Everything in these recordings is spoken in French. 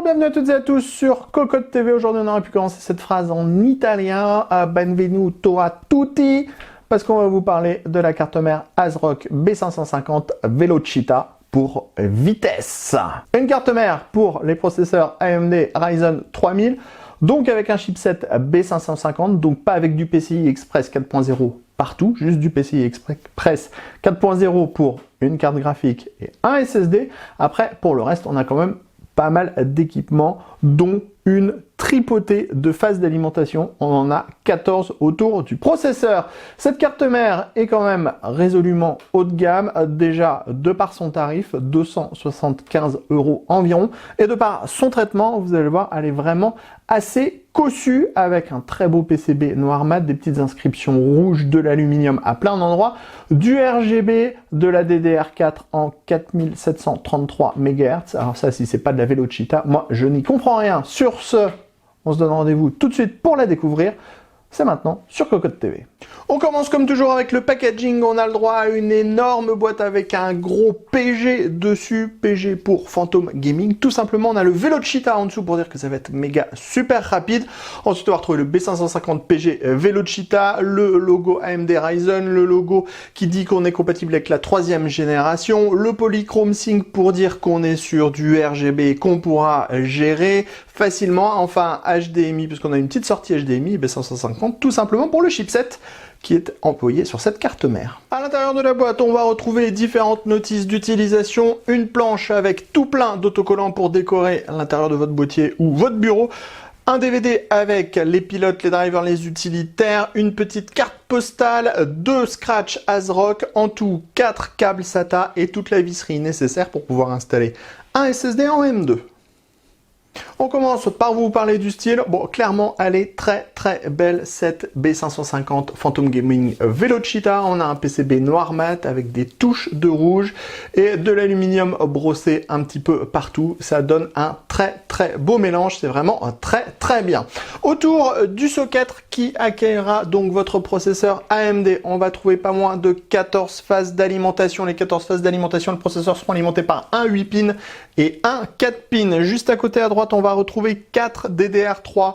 Bonjour, bienvenue à toutes et à tous sur Cocotte TV. Aujourd'hui, on aurait pu commencer cette phrase en italien. Benvenuto a tutti, parce qu'on va vous parler de la carte mère ASRock B550 Velocita pour vitesse. Une carte mère pour les processeurs AMD Ryzen 3000, donc avec un chipset B550, donc pas avec du PCI Express 4.0 partout, juste du PCI Express 4.0 pour une carte graphique et un SSD. Après, pour le reste, on a quand même pas mal d'équipements, dont une tripotée de phases d'alimentation. On en a 14 autour du processeur. Cette carte mère est quand même résolument haut de gamme, déjà de par son tarif, 275 € environ, et de par son traitement, vous allez voir, elle est vraiment assez cossue, avec un très beau PCB noir mat, des petites inscriptions rouges, de l'aluminium à plein d'endroits, du RGB, de la DDR4 en 4733 MHz. Alors ça, si c'est pas de la Velocita, moi je n'y comprends rien. Sur ce, on se donne rendez-vous tout de suite pour la découvrir. C'est maintenant sur Cocotte TV. On commence comme toujours avec le packaging. On a le droit à une énorme boîte avec un gros PG dessus. PG pour Phantom Gaming. Tout simplement, on a le Velocita en dessous pour dire que ça va être méga super rapide. Ensuite, on va retrouver le B550 PG Velocita, le logo AMD Ryzen, le logo qui dit qu'on est compatible avec la 3e génération, le Polychrome Sync pour dire qu'on est sur du RGB qu'on pourra gérer facilement. Enfin, HDMI, puisqu'on a une petite sortie HDMI B550, tout simplement pour le chipset qui est employé sur cette carte mère. À l'intérieur de la boîte, on va retrouver différentes notices d'utilisation, une planche avec tout plein d'autocollants pour décorer l'intérieur de votre boîtier ou votre bureau, un DVD avec les pilotes, les drivers, les utilitaires, une petite carte postale, 2 scratch ASRock, en tout 4 câbles SATA et toute la visserie nécessaire pour pouvoir installer un SSD en M2. On commence par vous parler du style. Bon, clairement, elle est très belle, cette B550 Phantom Gaming Velocita. On a un PCB noir mat avec des touches de rouge et de l'aluminium brossé un petit peu partout. Ça donne un très beau mélange. C'est vraiment très bien. Autour du socket qui accueillera donc votre processeur AMD, on va trouver pas moins de 14 phases d'alimentation. Les 14 phases d'alimentation, le processeur seront alimentés par un 8 pins et un 4 pins. Juste à côté à droite, on va retrouver 4 DDR4,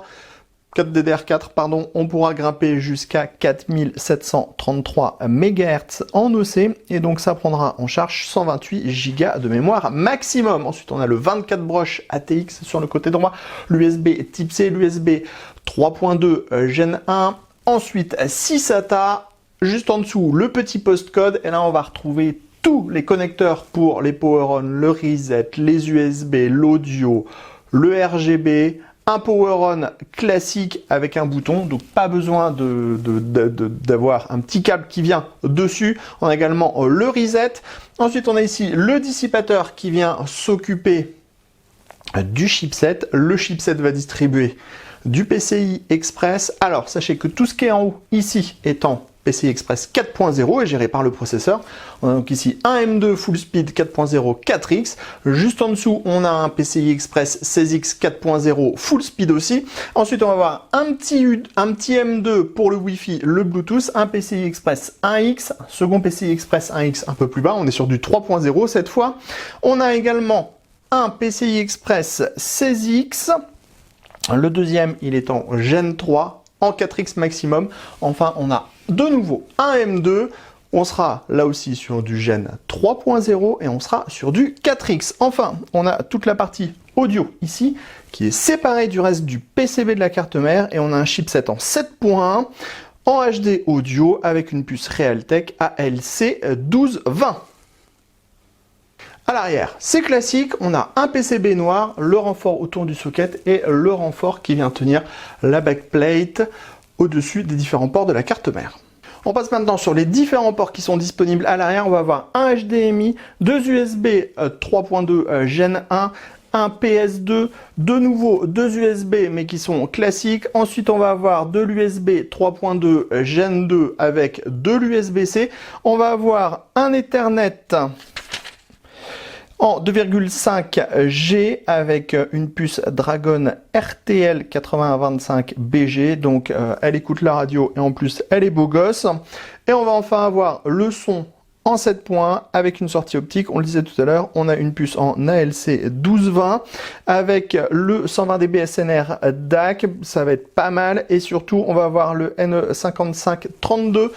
pardon, on pourra grimper jusqu'à 4733 MHz en OC, et donc ça prendra en charge 128 Go de mémoire maximum. Ensuite, on a le 24 broches ATX sur le côté droit, l'USB type C, l'USB 3.2 Gen 1, ensuite 6 SATA, juste en dessous le petit postcode, et là on va retrouver tous les connecteurs pour les power-on, le reset, les USB, l'audio, le RGB, un power-on classique avec un bouton, donc pas besoin d'avoir un petit câble qui vient dessus. On a également le reset. Ensuite, on a ici le dissipateur qui vient s'occuper du chipset. Le chipset va distribuer du PCI Express. Alors, sachez que tout ce qui est en haut ici étant PCI Express 4.0 est géré par le processeur. On a donc ici un M2 Full Speed 4.0 4X. Juste en dessous, on a un PCI Express 16X 4.0 Full Speed aussi. Ensuite, on va avoir un petit M2 pour le Wi-Fi, le Bluetooth, un PCI Express 1X, second PCI Express 1X un peu plus bas. On est sur du 3.0 cette fois. On a également un PCI Express 16X. Le deuxième, il est en Gen 3, en 4X maximum. Enfin, on a de nouveau un M2, on sera là aussi sur du Gen 3.0 et on sera sur du 4X. Enfin, on a toute la partie audio ici qui est séparée du reste du PCB de la carte mère, et on a un chipset en 7.1 en HD audio avec une puce Realtek ALC 1220. À l'arrière, c'est classique, on a un PCB noir, le renfort autour du socket et le renfort qui vient tenir la backplate au-dessus des différents ports de la carte mère. On passe maintenant sur les différents ports qui sont disponibles à l'arrière. On va avoir un HDMI, 2 USB 3.2 Gen 1, un PS2, de nouveau 2 USB mais qui sont classiques. Ensuite, on va avoir de l'USB 3.2 Gen 2 avec de l'USB-C. On va avoir un Ethernet en 2,5G avec une puce Dragon RTL 8025BG, donc elle écoute la radio et en plus elle est beau gosse. Et on va enfin avoir le son en 7 points avec une sortie optique. On le disait tout à l'heure, on a une puce en ALC 1220 avec le 120 dB SNR DAC. Ça va être pas mal et surtout, on va avoir le NE5532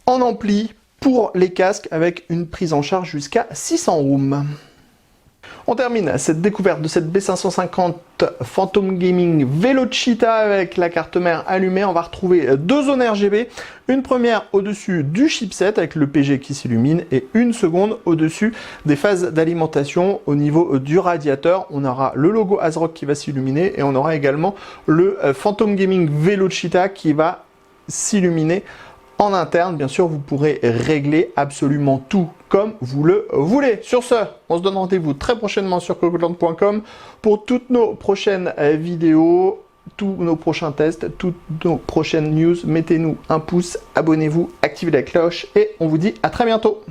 en ampli pour les casques avec une prise en charge jusqu'à 600 ohms. On termine cette découverte de cette B550 Phantom Gaming Velochita avec la carte mère allumée. On va retrouver 2 zones RGB, une première au-dessus du chipset avec le PG qui s'illumine et une seconde au-dessus des phases d'alimentation au niveau du radiateur. On aura le logo ASRock qui va s'illuminer et on aura également le Phantom Gaming Velochita qui va s'illuminer en interne. Bien sûr, vous pourrez régler absolument tout comme vous le voulez. Sur ce, on se donne rendez-vous très prochainement sur cocoland.com pour toutes nos prochaines vidéos, tous nos prochains tests, toutes nos prochaines news. Mettez-nous un pouce, abonnez-vous, activez la cloche et on vous dit à très bientôt.